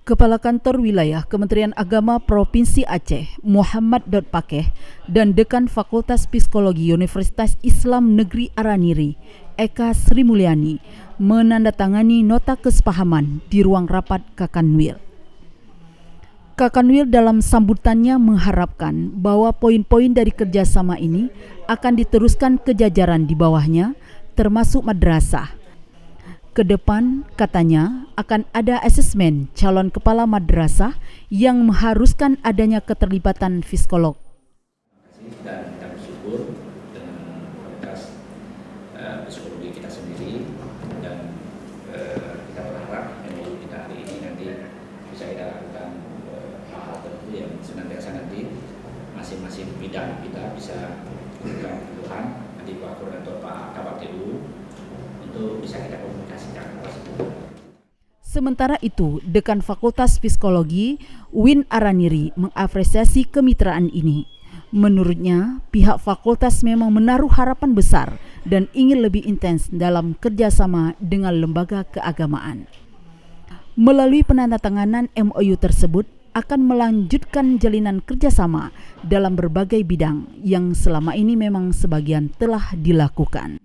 Kepala Kantor Wilayah Kementerian Agama Provinsi Aceh, Muhammad Daud Pakeh, dan Dekan Fakultas Psikologi Universitas Islam Negeri Araniri, Eka Sri Mulyani, menandatangani nota kesepahaman di ruang rapat Kakanwil. Kakanwil dalam sambutannya mengharapkan bahwa poin-poin dari kerjasama ini akan diteruskan ke jajaran di bawahnya, termasuk madrasah. Kedepan, katanya, akan ada asesmen calon kepala madrasah yang mengharuskan adanya keterlibatan psikolog. Dan kita bersyukur dengan kualitas psikologi kita sendiri, dan kita berharap MOU kita hari ini nanti bisa kita lakukan hal-hal tertentu yang senantiasa nanti masing-masing bidang kita bisa memberikan kebutuhan nanti Pak Koordinator Pak KPTU untuk bisa kita komunikasikan. Sementara itu, Dekan Fakultas Psikologi UIN Araniri mengapresiasi kemitraan ini. Menurutnya, pihak fakultas memang menaruh harapan besar dan ingin lebih intens dalam kerjasama dengan lembaga keagamaan. Melalui penandatanganan MOU tersebut akan melanjutkan jalinan kerjasama dalam berbagai bidang yang selama ini memang sebagian telah dilakukan.